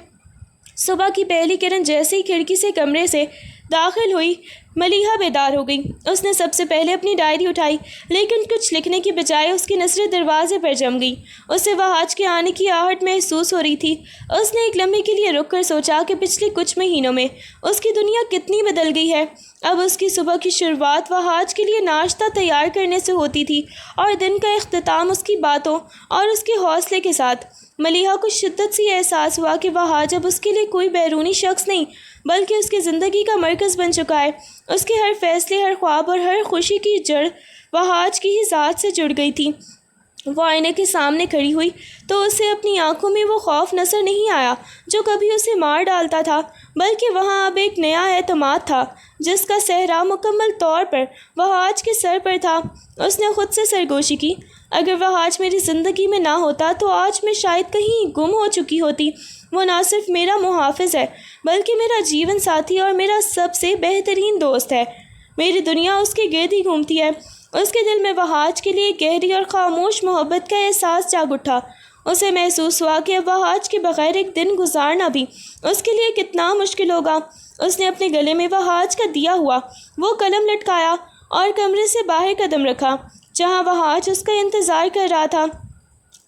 صبح کی پہلی کرن جیسے ہی کھڑکی سے کمرے سے داخل ہوئی، ملیحہ بیدار ہو گئی۔ اس نے سب سے پہلے اپنی ڈائری اٹھائی، لیکن کچھ لکھنے کی بجائے اس کی نظریں دروازے پر جم گئی۔ اسے وہاج کے آنے کی آہٹ محسوس ہو رہی تھی۔ اس نے ایک لمحے کے لیے رک کر سوچا کہ پچھلے کچھ مہینوں میں اس کی دنیا کتنی بدل گئی ہے۔ اب اس کی صبح کی شروعات وہاج کے لیے ناشتہ تیار کرنے سے ہوتی تھی اور دن کا اختتام اس کی باتوں اور اس کے حوصلے کے ساتھ۔ ملیحہ کو شدت سے یہ احساس ہوا کہ وہاج اب اس کے لیے کوئی بیرونی شخص نہیں بلکہ اس کی زندگی کا مرکز بن چکا ہے۔ اس کے ہر فیصلے، ہر خواب اور ہر خوشی کی جڑ وہاج کی ہی ذات سے جڑ گئی تھی۔ وہ آئینے کے سامنے کھڑی ہوئی تو اسے اپنی آنکھوں میں وہ خوف نظر نہیں آیا جو کبھی اسے مار ڈالتا تھا، بلکہ وہاں اب ایک نیا اعتماد تھا جس کا صحرا مکمل طور پر وہاج کے سر پر تھا۔ اس نے خود سے سرگوشی کی، اگر وہاج میری زندگی میں نہ ہوتا تو آج میں شاید کہیں گم ہو چکی ہوتی۔ وہ نہ صرف میرا محافظ ہے بلکہ میرا جیون ساتھی اور میرا سب سے بہترین دوست ہے۔ میری دنیا اس کے گرد ہی گھومتی ہے۔ اس کے دل میں وہاج کے لیے گہری اور خاموش محبت کا احساس جاگ اٹھا۔ اسے محسوس ہوا کہ اب وہاج کے بغیر ایک دن گزارنا بھی اس کے لیے کتنا مشکل ہوگا۔ اس نے اپنے گلے میں وہاج کا دیا ہوا وہ قلم لٹکایا اور کمرے سے باہر قدم رکھا جہاں وہاج اس کا انتظار کر رہا تھا۔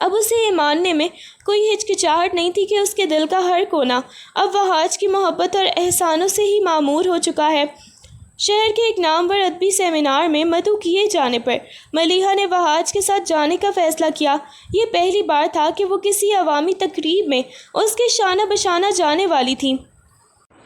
اب اسے یہ ماننے میں کوئی ہچکچاہٹ نہیں تھی کہ اس کے دل کا ہر کونا اب وہاج کی محبت اور احسانوں سے ہی معمور ہو چکا ہے۔ شہر کے ایک نامور ادبی سیمینار میں مدعو کیے جانے پر ملیحہ نے وہاج کے ساتھ جانے کا فیصلہ کیا۔ یہ پہلی بار تھا کہ وہ کسی عوامی تقریب میں اس کے شانہ بشانہ جانے والی تھی۔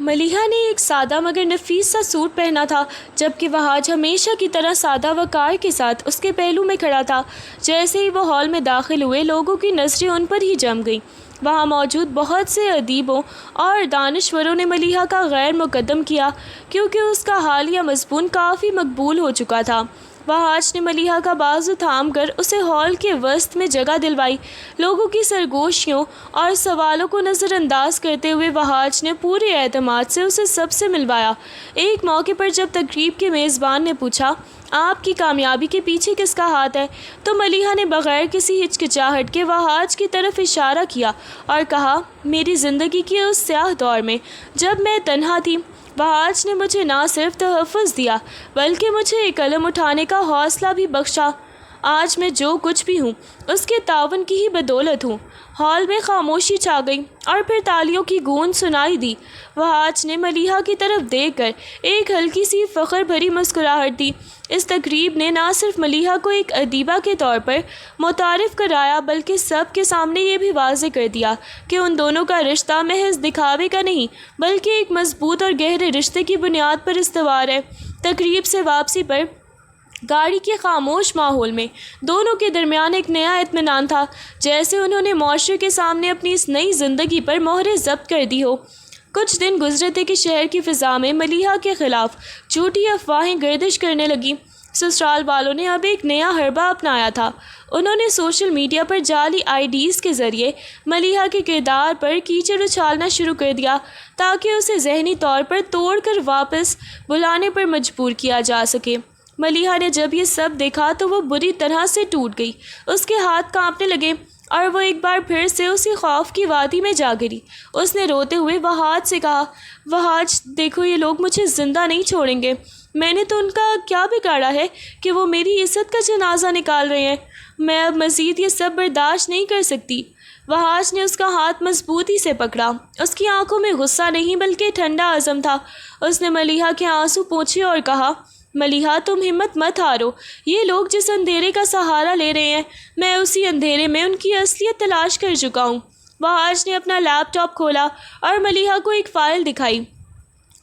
ملیحہ نے ایک سادہ مگر نفیس سا سوٹ پہنا تھا، جبکہ وہاج ہمیشہ کی طرح سادہ وقار کے ساتھ اس کے پہلو میں کھڑا تھا۔ جیسے ہی وہ ہال میں داخل ہوئے، لوگوں کی نظریں ان پر ہی جم گئیں۔ وہاں موجود بہت سے ادیبوں اور دانشوروں نے ملیحہ کا غیر مقدم کیا کیونکہ اس کا حالیہ مضمون کافی مقبول ہو چکا تھا۔ وہاج نے ملیحہ کا بازو تھام کر اسے ہال کے وسط میں جگہ دلوائی۔ لوگوں کی سرگوشیوں اور سوالوں کو نظر انداز کرتے ہوئے وہاج نے پورے اعتماد سے اسے سب سے ملوایا۔ ایک موقع پر جب تقریب کے میزبان نے پوچھا، آپ کی کامیابی کے پیچھے کس کا ہاتھ ہے، تو ملیحہ نے بغیر کسی ہچکچاہٹ کے وہاج کی طرف اشارہ کیا اور کہا، میری زندگی کے اس سیاہ دور میں جب میں تنہا تھی، وہاج نے مجھے نہ صرف تحفظ دیا بلکہ مجھے ایک قلم اٹھانے کا حوصلہ بھی بخشا۔ آج میں جو کچھ بھی ہوں اس کے تعاون کی ہی بدولت ہوں۔ ہال میں خاموشی چھا گئی اور پھر تالیوں کی گونج سنائی دی۔ وہاج نے ملیحہ کی طرف دیکھ کر ایک ہلکی سی فخر بھری مسکراہٹ دی۔ اس تقریب نے نہ صرف ملیحہ کو ایک ادیبہ کے طور پر متعارف کرایا بلکہ سب کے سامنے یہ بھی واضح کر دیا کہ ان دونوں کا رشتہ محض دکھاوے کا نہیں بلکہ ایک مضبوط اور گہرے رشتے کی بنیاد پر استوار ہے۔ تقریب سے واپسی پر گاڑی کے خاموش ماحول میں دونوں کے درمیان ایک نیا اطمینان تھا، جیسے انہوں نے معاشرے کے سامنے اپنی اس نئی زندگی پر مہر ضبط کر دی ہو۔ کچھ دن گزرے تھے کہ شہر کی فضا میں ملیحہ کے خلاف جھوٹی افواہیں گردش کرنے لگیں۔ سسرال والوں نے اب ایک نیا حربہ اپنایا تھا۔ انہوں نے سوشل میڈیا پر جعلی آئی ڈیز کے ذریعے ملیحہ کے کردار پر کیچڑ اچھالنا شروع کر دیا تاکہ اسے ذہنی طور پر توڑ کر واپس بلانے پر مجبور کیا جا سکے۔ ملیحہ نے جب یہ سب دیکھا تو وہ بری طرح سے ٹوٹ گئی۔ اس کے ہاتھ کانپنے لگے اور وہ ایک بار پھر سے اسی خوف کی وادی میں جا گری۔ اس نے روتے ہوئے وہاج سے کہا، وہاج دیکھو، یہ لوگ مجھے زندہ نہیں چھوڑیں گے۔ میں نے تو ان کا کیا بگاڑا ہے کہ وہ میری عزت کا جنازہ نکال رہے ہیں۔ میں اب مزید یہ سب برداشت نہیں کر سکتی۔ وہاج نے اس کا ہاتھ مضبوطی سے پکڑا۔ اس کی آنکھوں میں غصہ نہیں بلکہ ٹھنڈا عزم تھا۔ اس نے ملیحہ کے آنسو پوچھے اور کہا، ملیحہ، تم ہمت مت ہارو۔ یہ لوگ جس اندھیرے کا سہارا لے رہے ہیں، میں اسی اندھیرے میں ان کی اصلیت تلاش کر چکا ہوں۔ وہاج نے اپنا لیپ ٹاپ کھولا اور ملیحہ کو ایک فائل دکھائی۔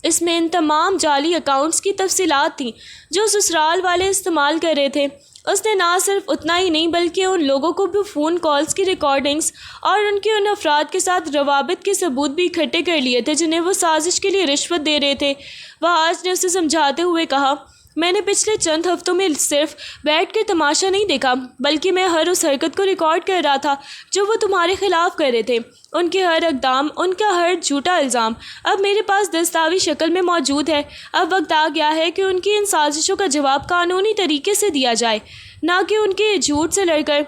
اس میں ان تمام جعلی اکاؤنٹس کی تفصیلات تھیں جو سسرال والے استعمال کر رہے تھے۔ اس نے نہ صرف اتنا ہی نہیں بلکہ ان لوگوں کو بھی فون کالز کی ریکارڈنگز اور ان کے ان افراد کے ساتھ روابط کے ثبوت بھی اکٹھے کر لیے تھے جنہیں وہ سازش کے لیے رشوت دے رہے تھے۔ وہاج نے اسے سمجھاتے ہوئے کہا، میں نے پچھلے چند ہفتوں میں صرف بیٹھ کر تماشا نہیں دیکھا بلکہ میں ہر اس حرکت کو ریکارڈ کر رہا تھا جو وہ تمہارے خلاف کر رہے تھے۔ ان کے ہر اقدام، ان کا ہر جھوٹا الزام اب میرے پاس دستاوی شکل میں موجود ہے۔ اب وقت آ گیا ہے کہ ان کی ان سازشوں کا جواب قانونی طریقے سے دیا جائے، نہ کہ ان کے جھوٹ سے لڑ کر۔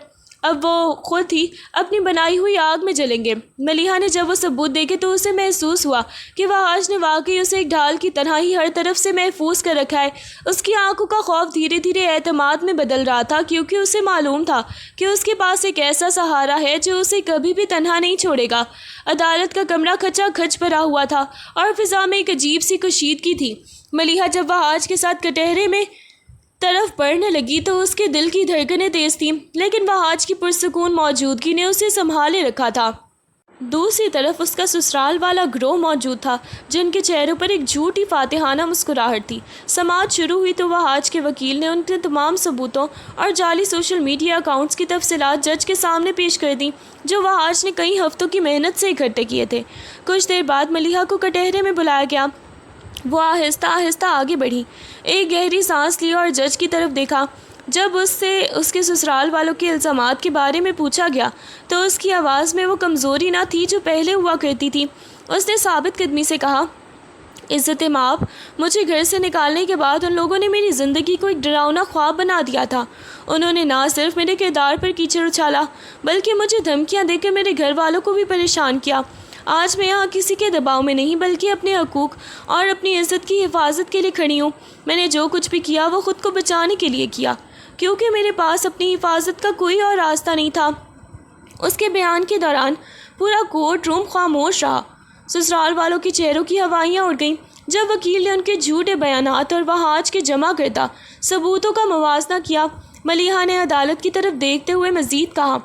اب وہ خود ہی اپنی بنائی ہوئی آگ میں جلیں گے۔ ملیحہ نے جب وہ ثبوت دیکھے تو اسے محسوس ہوا کہ وحاش نے واقعی اسے ایک ڈھال کی طرح ہی ہر طرف سے محفوظ کر رکھا ہے۔ اس کی آنکھوں کا خوف دھیرے دھیرے اعتماد میں بدل رہا تھا، کیونکہ اسے معلوم تھا کہ اس کے پاس ایک ایسا سہارا ہے جو اسے کبھی بھی تنہا نہیں چھوڑے گا۔ عدالت کا کمرہ کھچا کھچ بھرا ہوا تھا اور فضا میں ایک عجیب سی کشیدگی تھی۔ ملیحہ جب وحاش کے ساتھ کٹہرے میں طرف بڑھنے لگی تو اس کے دل کی دھڑکنیں تیز تھیں، لیکن وحاش کی پرسکون موجودگی نے اسے سنبھالے رکھا تھا۔ دوسری طرف اس کا سسرال والا گروہ موجود تھا، جن کے چہروں پر ایک جھوٹی فاتحانہ مسکراہٹ تھی۔ سماعت شروع ہوئی تو وحاش کے وکیل نے ان کے تمام ثبوتوں اور جعلی سوشل میڈیا اکاؤنٹس کی تفصیلات جج کے سامنے پیش کر دیں، جو وحاش نے کئی ہفتوں کی محنت سے اکٹھے کیے تھے۔ کچھ دیر بعد ملیحہ کو کٹہرے میں بلایا گیا۔ وہ آہستہ آہستہ آگے بڑھی، ایک گہری سانس لی اور جج کی طرف دیکھا۔ جب اس سے اس کے سسرال والوں کے الزامات کے بارے میں پوچھا گیا تو اس کی آواز میں وہ کمزوری نہ تھی جو پہلے ہوا کرتی تھی۔ اس نے ثابت قدمی سے کہا، عزت مآب، مجھے گھر سے نکالنے کے بعد ان لوگوں نے میری زندگی کو ایک ڈراؤنا خواب بنا دیا تھا۔ انہوں نے نہ صرف میرے کردار پر کیچڑ اچھالا بلکہ مجھے دھمکیاں دے کر میرے گھر والوں کو بھی پریشان کیا۔ آج میں یہاں کسی کے دباؤ میں نہیں بلکہ اپنے حقوق اور اپنی عزت کی حفاظت کے لیے کھڑی ہوں۔ میں نے جو کچھ بھی کیا وہ خود کو بچانے کے لیے کیا، کیونکہ میرے پاس اپنی حفاظت کا کوئی اور راستہ نہیں تھا۔ اس کے بیان کے دوران پورا کورٹ روم خاموش رہا۔ سسرال والوں کے چہروں کی ہوائیاں اڑ گئیں جب وکیل نے ان کے جھوٹے بیانات اور وحاش کے جمع کردہ ثبوتوں کا موازنہ کیا۔ ملیحہ نے عدالت کی طرف دیکھتے ہوئے مزید کہا،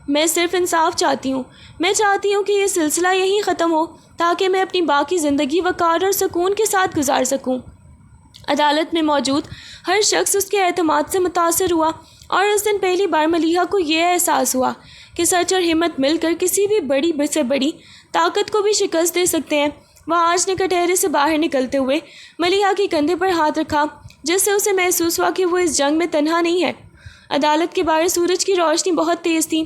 میں صرف انصاف چاہتی ہوں۔ میں چاہتی ہوں کہ یہ سلسلہ یہیں ختم ہو تاکہ میں اپنی باقی زندگی وقار اور سکون کے ساتھ گزار سکوں۔ عدالت میں موجود ہر شخص اس کے اعتماد سے متاثر ہوا، اور اس دن پہلی بار ملیحہ کو یہ احساس ہوا کہ سچ اور ہمت مل کر کسی بھی بڑی سے بڑی طاقت کو بھی شکست دے سکتے ہیں۔ وحاش نے کٹہرے سے باہر نکلتے ہوئے ملیحہ کے کندھے پر ہاتھ رکھا، جس سے اسے محسوس ہوا کہ وہ اس جنگ میں تنہا نہیں ہے۔ عدالت کے باہر سورج کی روشنی بہت تیز تھی،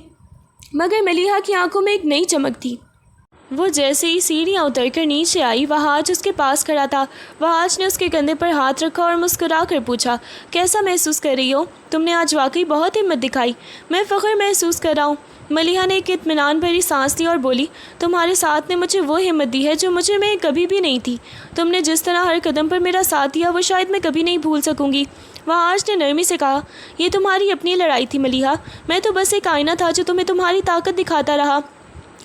مگر ملیحہ کی آنکھوں میں ایک نئی چمک تھی۔ وہ جیسے ہی سیڑھیاں اتر کر نیچے آئی، وحاش اس کے پاس کھڑا تھا۔ وحاش نے اس کے کندھے پر ہاتھ رکھا اور مسکرا کر پوچھا، کیسا محسوس کر رہی ہو؟ تم نے آج واقعی بہت ہمت دکھائی۔ میں فخر محسوس کر رہا ہوں۔ ملیحہ نے ایک اطمینان بھری سانس لی اور بولی، تمہارے ساتھ نے مجھے وہ ہمت دی ہے جو مجھے میں کبھی بھی نہیں تھی۔ تم نے جس طرح ہر قدم پر میرا ساتھ دیا وہ شاید میں کبھی نہیں بھول سکوں گی۔ وحاش نے نرمی سے کہا، یہ تمہاری اپنی لڑائی تھی ملیحہ، میں تو بس ایک آئینہ تھا جو تمہیں تمہاری طاقت دکھاتا رہا۔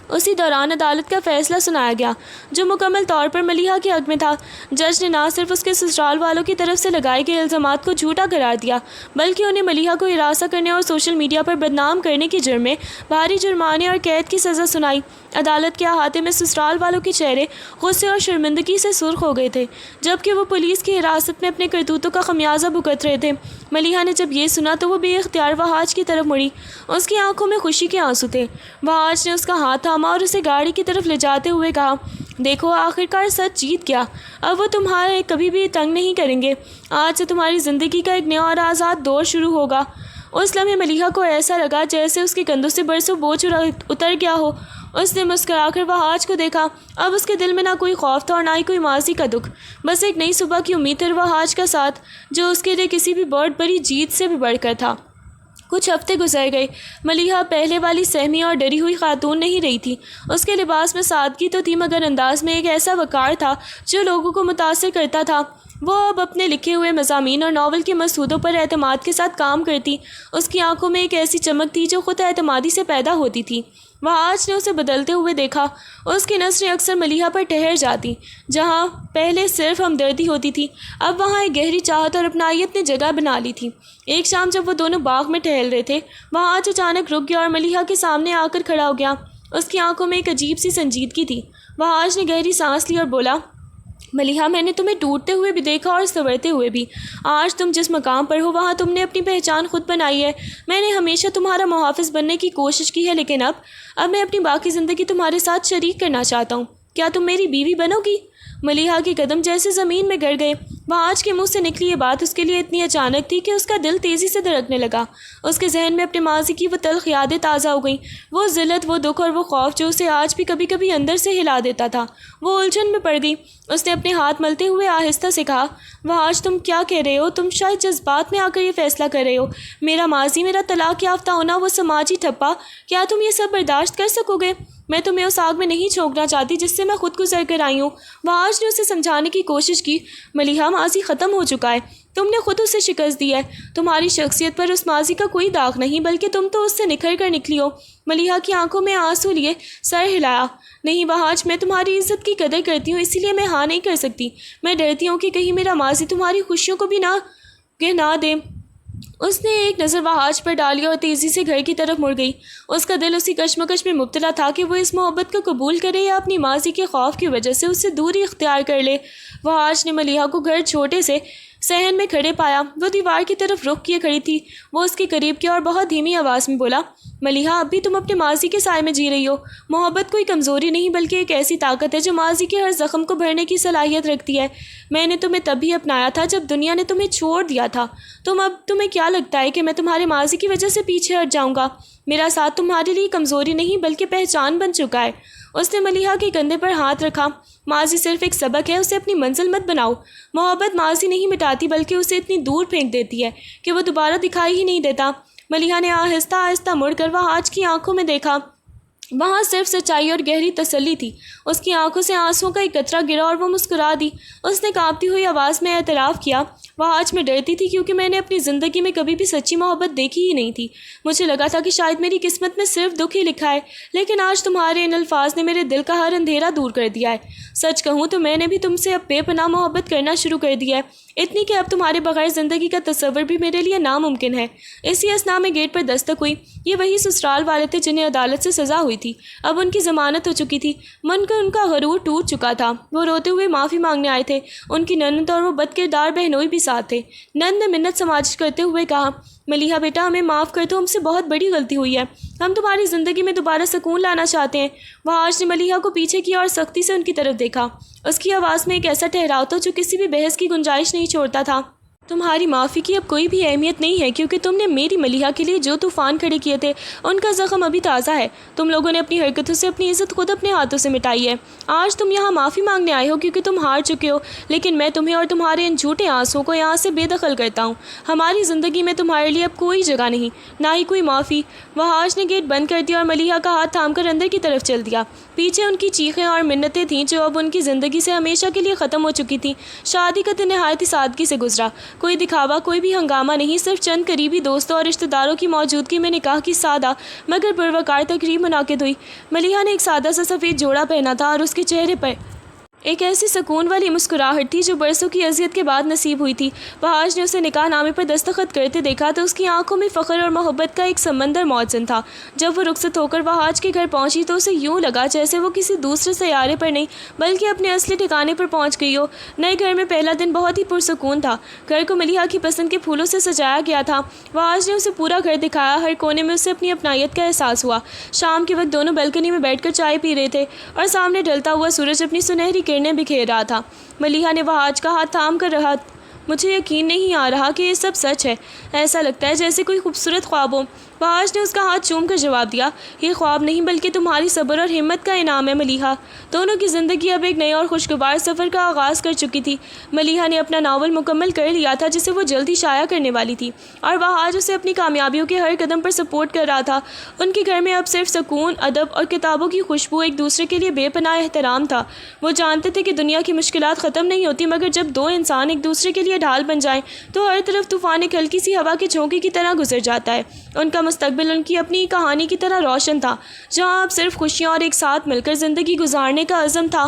اسی دوران عدالت کا فیصلہ سنایا گیا، جو مکمل طور پر ملیحہ کے حق میں تھا۔ جج نے نہ صرف اس کے سسرال والوں کی طرف سے لگائے گئے الزامات کو جھوٹا قرار دیا، بلکہ انہیں ملیحہ کو ہراساں کرنے اور سوشل میڈیا پر بدنام کرنے کے جرم میں بھاری جرمانے اور قید کی سزا سنائی۔ عدالت کے احاطے میں سسرال والوں کے چہرے غصے اور شرمندگی سے سرخ ہو گئے تھے، جبکہ وہ پولیس کی حراست میں اپنے کرتوتوں کا خمیازہ بھگت رہے تھے۔ ملیحہ نے جب یہ سنا تو وہ بے اختیار وحاش کی طرف مڑی۔ اس کی آنکھوں میں خوشی کے آنسو تھے۔ وحاش نے اس کا ہاتھ تھاما اور اسے گاڑی کی طرف لے جاتے ہوئے کہا، دیکھو آخرکار سچ جیت گیا، اب وہ تمہارے کبھی بھی تنگ نہیں کریں گے۔ آج سے تمہاری زندگی کا ایک نیا اور آزاد دور شروع ہوگا۔ اس لمحے ملیحہ کو ایسا لگا جیسے اس کے کندھوں سے برسوں بوجھ اتر گیا ہو۔ اس نے مسکرا کر وحاش کو دیکھا۔ اب اس کے دل میں نہ کوئی خوف تھا اور نہ ہی کوئی ماضی کا دکھ، بس ایک نئی صبح کی امید اور وحاش کا ساتھ، جو اس کے لیے کسی بھی بہت بڑی جیت سے بھی بڑھ کر تھا۔ کچھ ہفتے گزر گئے۔ ملیحہ پہلے والی سہمی اور ڈری ہوئی خاتون نہیں رہی تھی۔ اس کے لباس میں سادگی تو تھی، مگر انداز میں ایک ایسا وقار تھا جو لوگوں کو متاثر کرتا تھا۔ وہ اب اپنے لکھے ہوئے مضامین اور ناول کے مسودوں پر اعتماد کے ساتھ کام کرتی۔ اس کی آنکھوں میں ایک ایسی چمک تھی جو خود اعتمادی سے پیدا ہوتی تھی۔ وحاش نے اسے بدلتے ہوئے دیکھا۔ اس کی نظریں اکثر ملیحہ پر ٹھہر جاتی۔ جہاں پہلے صرف ہمدردی ہوتی تھی، اب وہاں ایک گہری چاہت اور اپنائیت نے جگہ بنا لی تھی۔ ایک شام جب وہ دونوں باغ میں ٹہل رہے تھے، وحاش اچانک رک گیا اور ملیحہ کے سامنے آ کر کھڑا ہو گیا۔ اس کی آنکھوں میں ایک عجیب سی سنجیدگی تھی۔ وحاش نے گہری سانس لی اور بولا، ملیحہ، میں نے تمہیں ٹوٹتے ہوئے بھی دیکھا اور سنورتے ہوئے بھی۔ آج تم جس مقام پر ہو وہاں تم نے اپنی پہچان خود بنائی ہے۔ میں نے ہمیشہ تمہارا محافظ بننے کی کوشش کی ہے، لیکن اب میں اپنی باقی زندگی تمہارے ساتھ شریک کرنا چاہتا ہوں۔ کیا تم میری بیوی بنو گی؟ ملیحہ کے قدم جیسے زمین میں گڑ گئے۔ وہاج کے منہ سے نکلی یہ بات اس کے لیے اتنی اچانک تھی کہ اس کا دل تیزی سے دھڑکنے لگا۔ اس کے ذہن میں اپنے ماضی کی وہ تلخ یادیں تازہ ہو گئیں، وہ ذلت، وہ دکھ اور وہ خوف جو اسے آج بھی کبھی کبھی اندر سے ہلا دیتا تھا۔ وہ الجھن میں پڑ گئی۔ اس نے اپنے ہاتھ ملتے ہوئے آہستہ سے کہا، وہاج تم کیا کہہ رہے ہو؟ تم شاید جذبات میں آ کر یہ فیصلہ کر رہے ہو۔ میرا ماضی، میرا طلاق یافتہ ہونا، وہ سماجی ٹھپا، کیا تم یہ سب برداشت کر سکو گے؟ میں تمہیں اس آگ میں نہیں جھونکنا چاہتی جس سے میں خود گزر کر آئی ہوں۔ وہاج نے اسے سمجھانے کی کوشش کی، ملیحہ ماضی ختم ہو چکا ہے، تم نے خود اسے شکست دی ہے، تمہاری شخصیت پر اس ماضی کا کوئی داغ نہیں، بلکہ تم تو اس سے نکھر کر نکلی ہو۔ ملیحہ کی آنکھوں میں آنسو لیے سر ہلایا۔ نہیں وہاج، میں تمہاری عزت کی قدر کرتی ہوں، اسی لیے میں ہاں نہیں کر سکتی۔ میں ڈرتی ہوں کہ کہیں میرا ماضی تمہاری خوشیوں کو بھی نہ گہنا دے۔ اس نے ایک نظر وہاج پر ڈالی اور تیزی سے گھر کی طرف مڑ گئی۔ اس کا دل اسی کشمکش میں مبتلا تھا کہ وہ اس محبت کو قبول کرے یا اپنی ماضی کے خوف کی وجہ سے اس سے دوری اختیار کر لے۔ وہاج نے ملیحہ کو گھر چھوٹے سے صحن میں کھڑے پایا۔ وہ دیوار کی طرف رخ کیے کھڑی تھی۔ وہ اس کے قریب کیا اور بہت دھیمی آواز میں بولا، ملیحہ اب بھی تم اپنے ماضی کے سائے میں جی رہی ہو۔ محبت کوئی کمزوری نہیں بلکہ ایک ایسی طاقت ہے جو ماضی کے ہر زخم کو بھرنے کی صلاحیت رکھتی ہے۔ میں نے تمہیں تب بھی اپنایا تھا جب دنیا نے تمہیں چھوڑ دیا تھا۔ تمہیں کیا لگتا ہے کہ میں تمہارے ماضی کی وجہ سے پیچھے ہٹ جاؤں گا؟ میرا ساتھ تمہارے لیے کمزوری نہیں بلکہ پہچان بن چکا ہے۔ اس نے ملیحہ کے کندھے پر ہاتھ رکھا۔ ماضی صرف ایک سبق ہے، اسے اپنی منزل مت بناؤ۔ محبت ماضی نہیں مٹاتی بلکہ اسے اتنی دور پھینک دیتی ہے کہ وہ دوبارہ دکھائی ہی نہیں دیتا۔ ملیحہ نے آہستہ آہستہ مڑ کر وہاج کی آنکھوں میں دیکھا۔ وہاں صرف سچائی اور گہری تسلی تھی۔ اس کی آنکھوں سے آنسوؤں کا ایک قطرہ گرا اور وہ مسکرا دی۔ اس نے کانپتی ہوئی آواز میں اعتراف کیا، وہاج میں ڈرتی تھی کیونکہ میں نے اپنی زندگی میں کبھی بھی سچی محبت دیکھی ہی نہیں تھی۔ مجھے لگا تھا کہ شاید میری قسمت میں صرف دکھ ہی لکھا ہے، لیکن آج تمہارے ان الفاظ نے میرے دل کا ہر اندھیرا دور کر دیا ہے۔ سچ کہوں تو میں نے بھی تم سے اب بے پناہ محبت کرنا شروع کر دیا ہے، اتنی کہ اب تمہارے بغیر زندگی کا تصور بھی میرے لیے ناممکن ہے۔ اسی اثنا میں گیٹ پر دستک ہوئی۔ یہ وہی سسرال والے تھے جنہیں عدالت سے سزا ہوئی تھی۔ اب ان کی ضمانت ہو چکی تھی۔ من کا ان کا غرور ٹوٹ چکا تھا۔ وہ روتے ہوئے معافی مانگنے آئے تھے۔ ان کی نند اور وہ بد کردار بہنوئی بھی ساتھ تھے۔ نند نے منت سماجت کرتے ہوئے کہا، ملیحہ بیٹا ہمیں معاف کر دو، ہم سے بہت بڑی غلطی ہوئی ہے، ہم تمہاری زندگی میں دوبارہ سکون لانا چاہتے ہیں۔ وہاج نے ملیحہ کو پیچھے کیا اور سختی سے ان کی طرف دیکھا۔ اس کی آواز میں ایک ایسا ٹھہراؤ تھا جو کسی بھی بحث کی گنجائش نہیں چھوڑتا تھا۔ تمہاری معافی کی اب کوئی بھی اہمیت نہیں ہے کیونکہ تم نے میری ملیحہ کے لیے جو طوفان کھڑے کیے تھے ان کا زخم ابھی تازہ ہے۔ تم لوگوں نے اپنی حرکتوں سے اپنی عزت خود اپنے ہاتھوں سے مٹائی ہے۔ آج تم یہاں معافی مانگنے آئے ہو کیونکہ تم ہار چکے ہو، لیکن میں تمہیں اور تمہارے ان جھوٹے آنسوؤں کو یہاں سے بے دخل کرتا ہوں۔ ہماری زندگی میں تمہارے لیے اب کوئی جگہ نہیں، نہ ہی کوئی معافی۔ وہاج نے گیٹ بند کر دیا اور ملیحہ کا ہاتھ تھام کر اندر کی طرف چل دیا۔ پیچھے ان کی چیخیں اور منتیں تھیں جو اب ان کی زندگی سے ہمیشہ کے لیے ختم ہو چکی تھیں۔ شادی کا دن نہایت ہی سادگی سے گزرا۔ کوئی دکھاوا، کوئی بھی ہنگامہ نہیں، صرف چند قریبی دوستوں اور رشتہ داروں کی موجودگی میں نکاح کی سادہ مگر پروقار تقریب منعقد ہوئی۔ ملیحہ نے ایک سادہ سا سفید جوڑا پہنا تھا اور اس کے چہرے پر ایک ایسی سکون والی مسکراہٹ تھی جو برسوں کی اذیت کے بعد نصیب ہوئی تھی۔ وہاج نے اسے نکاح نامے پر دستخط کرتے دیکھا تو اس کی آنکھوں میں فخر اور محبت کا ایک سمندر موجود تھا۔ جب وہ رخصت ہو کر وہاج کے گھر پہنچی تو اسے یوں لگا جیسے وہ کسی دوسرے سیارے پر نہیں بلکہ اپنے اصلی ٹھکانے پر پہنچ گئی ہو۔ نئے گھر میں پہلا دن بہت ہی پرسکون تھا۔ گھر کو ملیحہ کی پسند کے پھولوں سے سجایا گیا تھا۔ وہاج نے اسے پورا گھر دکھایا، ہر کونے میں اسے اپنی اپنائیت کا احساس ہوا۔ شام کے وقت دونوں بالکنی میں بیٹھ کر چائے پی رہے تھے اور سامنے ڈھلتا ہوا سورج اپنی سنہری کرنیں بکھیر رہا تھا۔ ملیحہ نے وہاج کا ہاتھ تھام کر رہا، مجھے یقین نہیں آ رہا کہ یہ سب سچ ہے، ایسا لگتا ہے جیسے کوئی خوبصورت خواب ہو۔ وہاج نے اس کا ہاتھ چوم کر جواب دیا، یہ خواب نہیں بلکہ تمہاری صبر اور ہمت کا انعام ہے ملیحہ۔ دونوں کی زندگی اب ایک نئے اور خوشگوار سفر کا آغاز کر چکی تھی۔ ملیحہ نے اپنا ناول مکمل کر لیا تھا جسے وہ جلد ہی شائع کرنے والی تھی، اور وہاج اسے اپنی کامیابیوں کے ہر قدم پر سپورٹ کر رہا تھا۔ ان کے گھر میں اب صرف سکون، ادب اور کتابوں کی خوشبو، ایک دوسرے کے لیے بے پناہ احترام تھا۔ وہ جانتے تھے کہ دنیا کی مشکلات ختم نہیں ہوتی مگر جب دو انسان ایک دوسرے کے لیے ڈھال بن جائیں تو ہر طرف طوفان ایک ہلکی سی ہوا کے جھونکے کی طرح گزر جاتا ہے۔ ان کا مستقبل ان کی اپنی کہانی کی طرح روشن تھا، جہاں اب صرف خوشیاں اور ایک ساتھ مل کر زندگی گزارنے کا عزم تھا۔